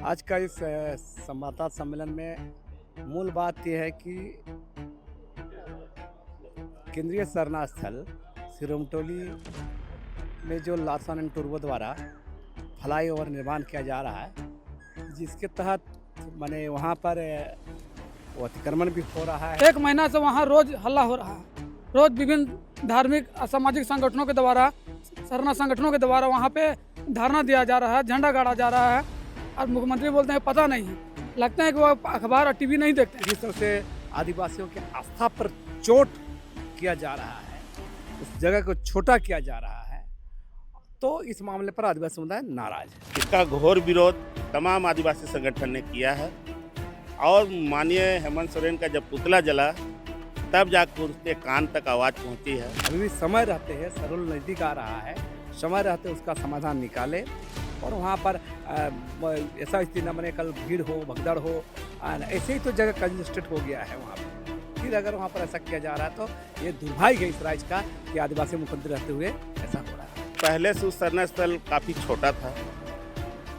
आज का इस संवाददाता सम्मेलन में मूल बात यह है कि केंद्रीय सरना स्थल सिरोमटोली में जो लार्सन एंड टूब्रो द्वारा फ्लाईओवर निर्माण किया जा रहा है, जिसके तहत माने वहाँ पर वो अतिक्रमण भी हो रहा है। 1 महीना से वहाँ रोज हल्ला हो रहा है। रोज विभिन्न धार्मिक असामाजिक संगठनों के द्वारा, सरना संगठनों के द्वारा वहाँ पे धरना दिया जा रहा है, झंडा गाड़ा जा रहा है और मुख्यमंत्री बोलते हैं पता नहीं है। लगता है कि वो अखबार और टीवी नहीं देखते। जिस तरह से आदिवासियों की आस्था पर चोट किया जा रहा है, उस जगह को छोटा किया जा रहा है, तो इस मामले पर आदिवासी समुदाय नाराज है। इसका घोर विरोध तमाम आदिवासी संगठन ने किया है और माननीय हेमंत सोरेन का जब पुतला जला तब जाकर उसके कान तक आवाज़ पहुंची है। अभी भी समय रहते हैं, सरुल नज़दीक आ रहा है, समय रहते उसका समाधान निकाले और वहाँ पर ऐसा स्थिति न बने कल भीड़ हो, भगदड़ हो। ऐसे ही तो जगह कंजेस्टेड हो गया है वहाँ पर। फिर अगर वहाँ पर ऐसा किया जा रहा है तो ये दुर्भाग्य है इस राज्य का कि आदिवासी मुख्यमंत्री रहते हुए ऐसा हो रहा है। पहले से उस सरना स्थल काफ़ी छोटा था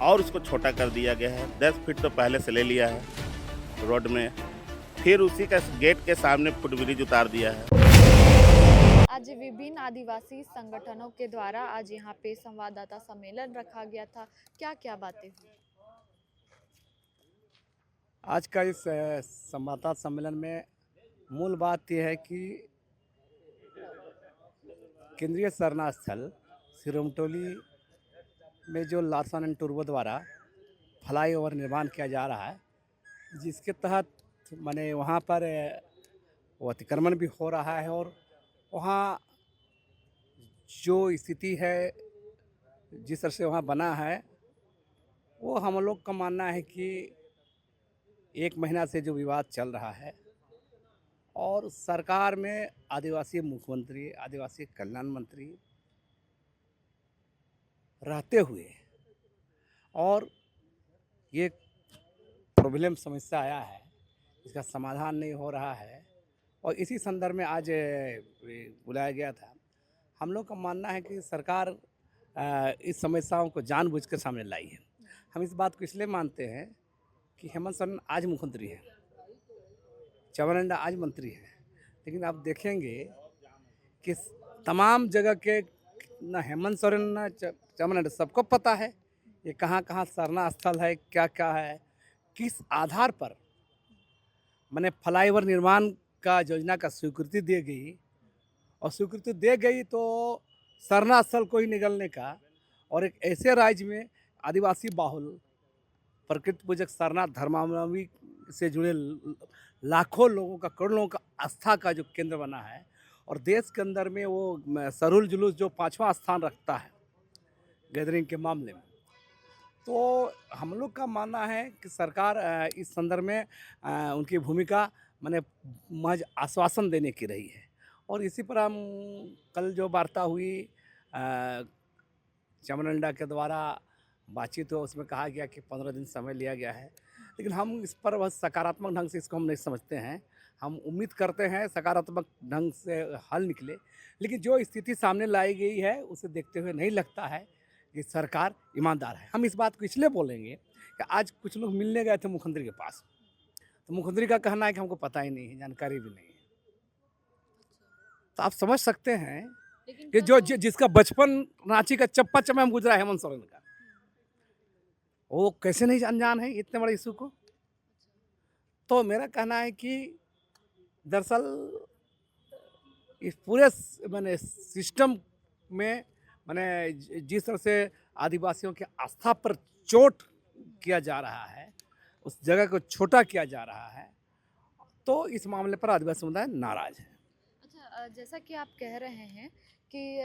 और उसको छोटा कर दिया गया है। 10 फीट तो पहले से ले लिया है रोड में, फिर उसी का गेट के सामने फुटब्रिज उतार दिया है। आज विभिन्न आदिवासी संगठनों के द्वारा आज यहाँ पे संवाददाता सम्मेलन रखा गया था। क्या क्या बातें हुई? आज का इस संवाददाता सम्मेलन में मूल बात यह है कि केंद्रीय सरना स्थल सिरोमटोली में जो लार्सन एंड टूब्रो द्वारा फ्लाईओवर निर्माण किया जा रहा है, जिसके तहत माने वहाँ पर वो अतिक्रमण भी हो रहा है और वहाँ जो स्थिति है, जिस तरह से वहाँ बना है, वो हम लोग का मानना है कि 1 महीना से जो विवाद चल रहा है और सरकार में आदिवासी मुख्यमंत्री, आदिवासी कल्याण मंत्री रहते हुए और ये प्रॉब्लम समस्या आया है, इसका समाधान नहीं हो रहा है और इसी संदर्भ में आज बुलाया गया था। हम लोग का मानना है कि सरकार इस समस्याओं को जानबूझकर सामने लाई है। हम इस बात को इसलिए मानते हैं कि हेमंत सोरेन आज मुख्यमंत्री है, चमरंडा आज मंत्री है, लेकिन आप देखेंगे कि तमाम जगह के न हेमंत सोरेन न चमरंडा सबको पता है ये कहाँ कहाँ सरना स्थल है, क्या क्या है, किस आधार पर मैंने फ्लाईओवर निर्माण का योजना का स्वीकृति दे गई और स्वीकृति दे गई तो सरना स्थल को ही निगलने का और एक ऐसे राज्य में आदिवासी बाहुल प्रकृति पूजक सरना धर्मावलंबी से जुड़े लाखों लोगों का, करोड़ों लोगों का आस्था का जो केंद्र बना है और देश के अंदर में वो सरुल जुलूस जो 5वां स्थान रखता है गैदरिंग के मामले में, तो हम लोग का मानना है कि सरकार इस संदर्भ में उनकी भूमिका माने महज आश्वासन देने की रही है और इसी पर हम कल जो वार्ता हुई चमरंडा के द्वारा बातचीत हो, उसमें कहा गया कि 15 दिन समय लिया गया है, लेकिन हम इस पर बस सकारात्मक ढंग से इसको हम नहीं समझते हैं। हम उम्मीद करते हैं सकारात्मक ढंग से हल निकले, लेकिन जो स्थिति सामने लाई गई है उसे देखते हुए नहीं लगता है कि सरकार ईमानदार है। हम इस बात को इसलिए बोलेंगे कि आज कुछ लोग मिलने गए थे मुख्यमंत्री के पास, तो मुख्यमंत्री का कहना है कि हमको पता ही नहीं है, जानकारी भी नहीं है। तो आप समझ सकते हैं कि जिसका बचपन रांची का चप्पा चम्मा में गुजरा है हेमंत सोरेन का, वो कैसे नहीं अनजान है इतने बड़े इशू को। तो मेरा कहना है कि दरअसल इस पूरे मैंने सिस्टम में मैंने जिस तरह से आदिवासियों की आस्था पर चोट किया जा रहा है, उस जगह को छोटा किया जा रहा है, तो इस मामले पर आदिवासी समुदाय नाराज है। अच्छा, जैसा कि आप कह रहे हैं कि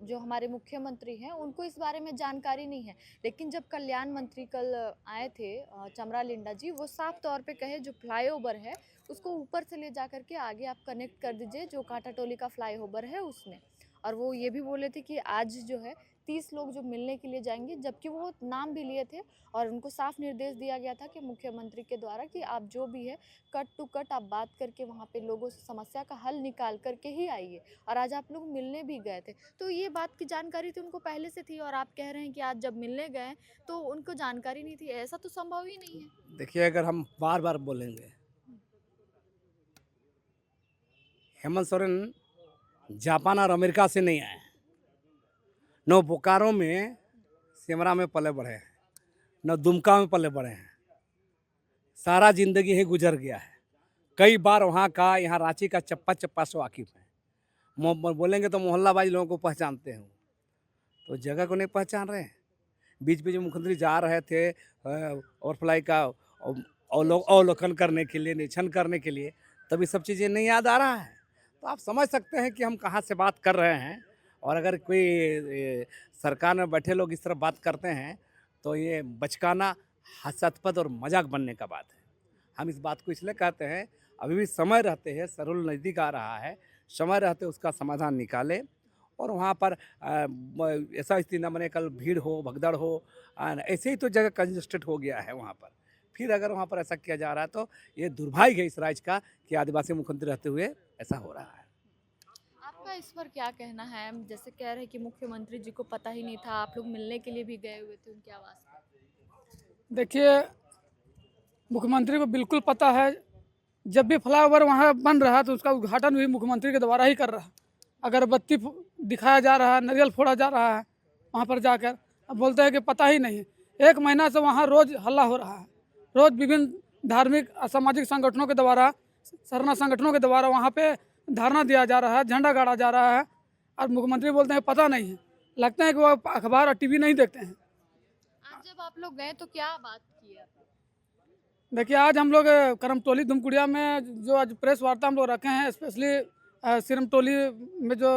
जो हमारे मुख्यमंत्री हैं उनको इस बारे में जानकारी नहीं है, लेकिन जब कल्याण मंत्री कल आए थे चमरा लिंडा जी, वो साफ तौर पे कहे जो फ्लाईओवर है उसको ऊपर से ले जा करके आगे आप कनेक्ट कर दीजिए जो कांटाटोली का फ्लाईओवर है उसमें, और वो ये भी बोले थे कि आज जो है 30 लोग जो मिलने के लिए जाएंगे, जबकि वो नाम भी लिए थे और उनको साफ निर्देश दिया गया था कि मुख्यमंत्री के द्वारा कि आप जो भी है कट टू कट आप बात करके वहाँ पे लोगों से समस्या का हल निकाल करके ही आइए। और आज आप लोग मिलने भी गए थे, तो ये बात की जानकारी तो उनको पहले से थी और आप कह रहे हैं कि आज जब मिलने गए तो उनको जानकारी नहीं थी, ऐसा तो संभव ही नहीं है। देखिए, अगर हम बार बार बोलेंगे, हेमंत सोरेन जापान और अमेरिका से नहीं आए, न बोकारो में सिमरा में पले बढ़े हैं, न दुमका में पले बढ़े हैं, सारा जिंदगी ही गुजर गया है। कई बार वहाँ का, यहाँ रांची का चप्पा चप्पा से वाकिफ है। बोलेंगे तो मोहल्लाबाजी लोगों को पहचानते हैं, तो जगह को नहीं पहचान रहे हैं। बीच बीच में मुख्यमंत्री जा रहे थे ओवरफ्लाई का अवलोकन करने के लिए, निरीक्षण करने के लिए, तभी सब चीज़ें नहीं याद आ रहा है। तो आप समझ सकते हैं कि हम कहाँ से बात कर रहे हैं। और अगर कोई सरकार में बैठे लोग इस तरह बात करते हैं तो ये बचकाना, हास्यास्पद और मजाक बनने का बात है। हम इस बात को इसलिए कहते हैं, अभी भी समय रहते हैं, सरुल नज़दीक आ रहा है, समय रहते उसका समाधान निकाले। और वहाँ पर ऐसा स्थिति न बने कल भीड़ हो, भगदड़ हो, ऐसे ही तो जगह कंजस्टेड हो गया है वहाँ पर। फिर अगर वहाँ पर ऐसा किया जा रहा है तो ये दुर्भाग्य है इस राज्य का कि आदिवासी मुख्यमंत्री रहते हुए ऐसा हो रहा है। आपका इस पर क्या कहना है? जैसे कह रहे हैं कि मुख्यमंत्री जी को पता ही नहीं था, आप लोग मिलने के लिए भी गए हुए थे उनके आवास पर। देखिए, मुख्यमंत्री को बिल्कुल पता है। जब भी फ्लाईओवर वहाँ बन रहा तो उसका उद्घाटन भी मुख्यमंत्री के द्वारा ही कर रहा है। अगरबत्ती दिखाया जा रहा है, नारियल फोड़ा जा रहा है वहाँ पर जाकर। अब बोलते हैं कि पता ही नहीं। 1 महीना से वहाँ रोज़ हल्ला हो रहा है, रोज़ विभिन्न धार्मिक असामाजिक संगठनों के द्वारा, सरना संगठनों के द्वारा वहाँ पे धरना दिया जा रहा है, झंडा गाड़ा जा रहा है। और मुख्यमंत्री बोलते हैं पता नहीं है। लगता है कि वो अखबार और टीवी नहीं देखते हैं। आज जब आप लोग गए तो क्या बात की आप? देखिए, आज हम लोग करमटोली धुमकुड़िया में जो आज प्रेस वार्ता हम लोग रखे हैं, स्पेशली सिरमटोली में जो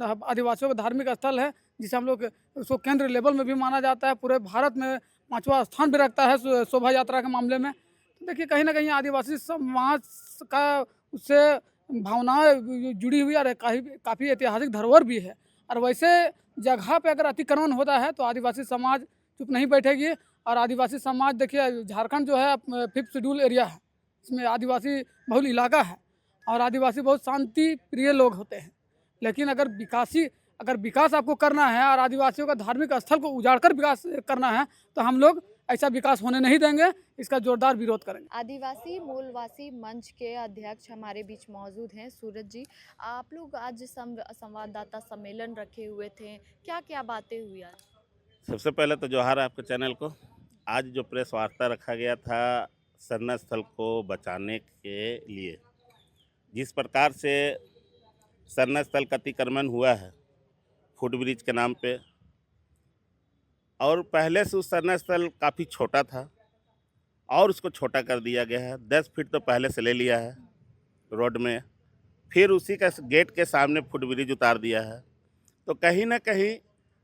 आदिवासियों का धार्मिक स्थल है, जिसे हम लोग उसको केंद्र लेवल में भी माना जाता है, पूरे भारत में 5वां स्थान भी रखता है शोभा यात्रा के मामले में। तो देखिए, कहीं ना कहीं आदिवासी समाज का उससे भावनाएं जुड़ी हुई और काफ़ी ऐतिहासिक धरोहर भी है। और वैसे जगह पे अगर अतिक्रमण होता है तो आदिवासी समाज चुप नहीं बैठेगी। और आदिवासी समाज, देखिए, झारखंड जो है 5th शेड्यूल एरिया है, इसमें आदिवासी बहुल इलाका है और आदिवासी बहुत शांति प्रिय लोग होते हैं। लेकिन अगर विकास आपको करना है और आदिवासियों का धार्मिक स्थल को उजाड़कर विकास करना है तो हम लोग ऐसा विकास होने नहीं देंगे, इसका जोरदार विरोध करेंगे। आदिवासी मूलवासी मंच के अध्यक्ष हमारे बीच मौजूद हैं, सूरज जी। आप लोग आज संवाददाता सम्मेलन रखे हुए थे, क्या क्या बातें हुई आज? सबसे पहले तो जोहार आपके चैनल को। आज जो प्रेस वार्ता रखा गया था सरना स्थल को बचाने के लिए, जिस प्रकार से सरना स्थल का अतिक्रमण हुआ है फुट ब्रिज के नाम पे, और पहले से उस सरना स्थल काफ़ी छोटा था और उसको छोटा कर दिया गया है। 10 फीट तो पहले से ले लिया है रोड में, फिर उसी का गेट के सामने फुट ब्रिज उतार दिया है। तो कहीं ना कहीं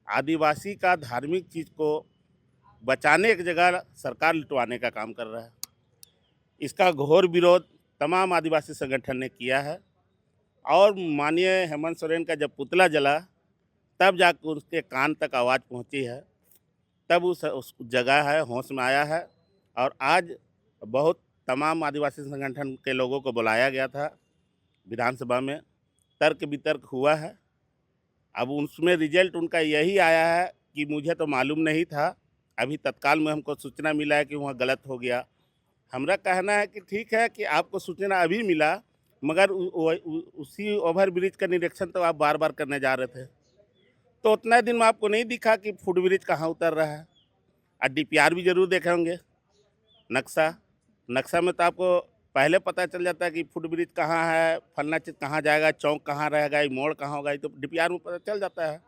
आदिवासी का धार्मिक चीज़ को बचाने की जगह सरकार लुटवाने का काम कर रहा है। इसका घोर विरोध तमाम आदिवासी संगठन ने किया है। और माननीय हेमंत सोरेन का जब पुतला जला तब जाकर उसके कान तक आवाज़ पहुंची है, तब उस जगह है होश में आया है। और आज बहुत तमाम आदिवासी संगठन के लोगों को बुलाया गया था विधानसभा में, तर्क वितर्क हुआ है। अब उसमें रिजल्ट उनका यही आया है कि मुझे तो मालूम नहीं था, अभी तत्काल में हमको सूचना मिला है कि वहाँ गलत हो गया। हमारा कहना है कि ठीक है कि आपको सूचना अभी मिला, मगर उसी ओवर ब्रिज का निरीक्षण तो आप बार बार करने जा रहे थे, तो उतना दिन में आपको नहीं दिखा कि फुट ब्रिज कहाँ उतर रहा है। और DPR भी ज़रूर देखे होंगे, नक्शा में तो आपको पहले पता चल जाता है कि फुट ब्रिज कहाँ है, फलना चीज़ कहाँ जाएगा, चौक कहाँ रहेगा, मोड़ कहाँ होगा, तो DPR में पता चल जाता है।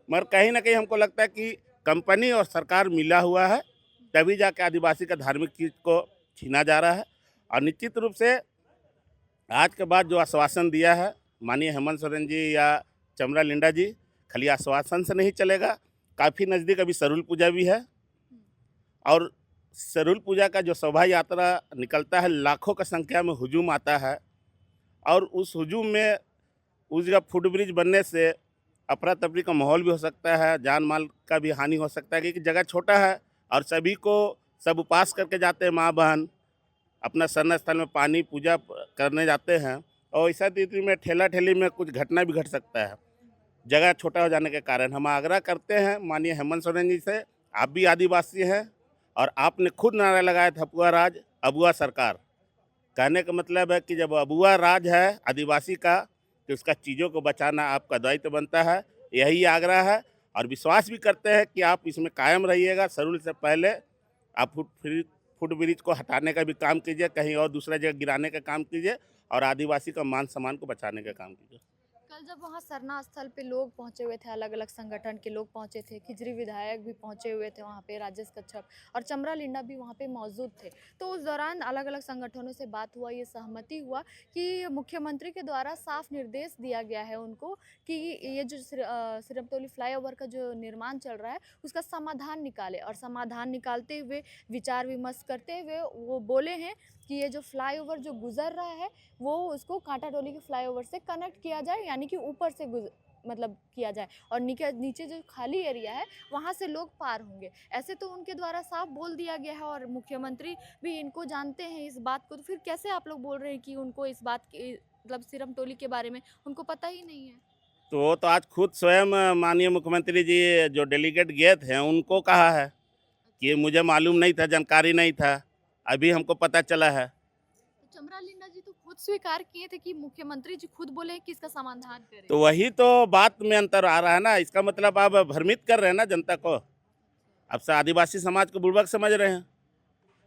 मगर कहीं ना कहीं हमको लगता है कि कंपनी और सरकार मिला हुआ है, तभी जाके आदिवासी का धार्मिक चीज़ को छीना जा रहा है। और निश्चित रूप से आज के बाद जो आश्वासन दिया है माननीय हेमंत सोरेन जी या चमरा लिंडा जी, खाली आश्वासन से नहीं चलेगा। काफ़ी नज़दीक अभी सरुल पूजा भी है, और सरुल पूजा का जो शोभा यात्रा निकलता है, लाखों की संख्या में हुजूम आता है। और उस हुजूम में उस जगह फुट ब्रिज बनने से अफरा तफरी का माहौल भी हो सकता है, जान माल का भी हानि हो सकता है, क्योंकि जगह छोटा है और सभी को सब उपवास करके जाते हैं, माँ बहन अपना सरना स्थल में पानी पूजा करने जाते हैं, और ऐसा स्थिति में ठेला ठेली में कुछ घटना भी घट सकता है जगह छोटा हो जाने के कारण। हम आग्रह करते हैं माननीय हेमंत सोरेन जी से, आप भी आदिवासी हैं और आपने खुद नारा लगाया था अबुआ राज अबुआ सरकार। कहने का मतलब है कि जब अबुआ राज है आदिवासी का, तो उसका चीज़ों को बचाना आपका दायित्व बनता है। यही आग्रह है और विश्वास भी करते हैं कि आप इसमें कायम रहिएगा। सरूल से पहले आप फुट ब्रिज को हटाने का भी काम कीजिए, कहीं और दूसरा जगह गिराने का काम कीजिए और आदिवासी का मान सम्मान को बचाने का काम कीजिए। कल जब वहाँ सरना स्थल पे लोग पहुंचे हुए थे, अलग अलग संगठन के लोग पहुंचे थे, खिजरी विधायक भी पहुंचे हुए थे वहाँ पे, राजेश कच्छप और चमरा लिंडा भी वहाँ पे मौजूद थे, तो उस दौरान अलग अलग संगठनों से बात हुआ, ये सहमति हुआ कि मुख्यमंत्री के द्वारा साफ निर्देश दिया गया है उनको कि ये जो सिरमतौली फ्लाईओवर का जो निर्माण चल रहा है उसका समाधान निकाले, और समाधान निकालते हुए विचार विमर्श करते हुए वो बोले हैं कि ये जो फ्लाईओवर जो गुजर रहा है वो उसको कांटा टोली के फ्लाईओवर से कनेक्ट किया जाए, यानी कि ऊपर से मतलब किया जाए, और नीचे जो खाली एरिया है वहाँ से लोग पार होंगे। ऐसे तो उनके द्वारा साफ बोल दिया गया है और मुख्यमंत्री भी इनको जानते हैं इस बात को, तो फिर कैसे आप लोग बोल रहे हैं कि उनको इस बात की मतलब सिरमतौली के बारे में उनको पता ही नहीं है? तो वो तो आज खुद स्वयं माननीय मुख्यमंत्री जी जो डेलीगेट गए थे उनको कहा है कि मुझे मालूम नहीं था, जानकारी नहीं था, अभी हमको पता चला है। तो चमरा लिंडा जी तो खुद स्वीकार किए थे कि मुख्यमंत्री जी खुद बोले कि इसका समाधान करें। तो वही तो बात में अंतर आ रहा है ना। इसका मतलब आप भ्रमित कर रहे हैं ना जनता को, अब से आदिवासी समाज को बुड़बक समझ रहे हैं।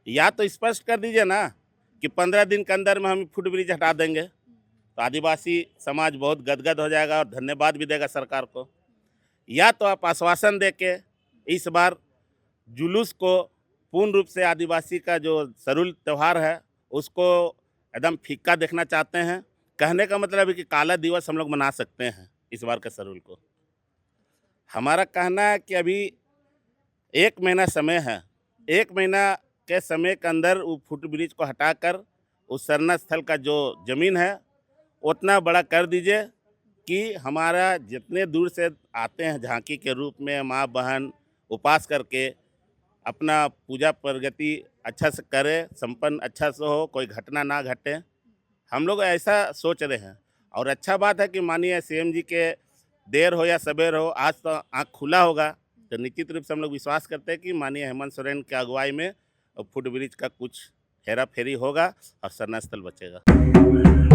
या तो स्पष्ट कर दीजिए ना कि 15 दिन के अंदर में हम फुट ब्रिज हटा देंगे, तो आदिवासी समाज बहुत गदगद हो जाएगा और धन्यवाद भी देगा सरकार को। या तो आप आश्वासन दे के इस बार जुलूस को पूर्ण रूप से आदिवासी का जो सरूल त्यौहार है उसको एकदम फीका देखना चाहते हैं। कहने का मतलब है कि काला दिवस हम लोग मना सकते हैं इस बार के सरूल को। हमारा कहना है कि अभी 1 महीना समय है, 1 महीना के समय के अंदर वो फुट ब्रिज को हटाकर उस सरना स्थल का जो ज़मीन है उतना बड़ा कर दीजिए कि हमारा जितने दूर से आते हैं झांकी के रूप में माँ बहन उपवास करके अपना पूजा प्रगति अच्छा से करे, संपन्न अच्छा से हो, कोई घटना ना घटे। हम लोग ऐसा सोच रहे हैं और अच्छा बात है कि माननीय सीएम जी के देर हो या सवेर हो, आज तो आँख खुला होगा, तो निश्चित रूप से हम लोग विश्वास करते हैं कि माननीय हेमंत सोरेन की अगुवाई में फुट ब्रिज का कुछ हेरा फेरी होगा और सरना स्थल बचेगा।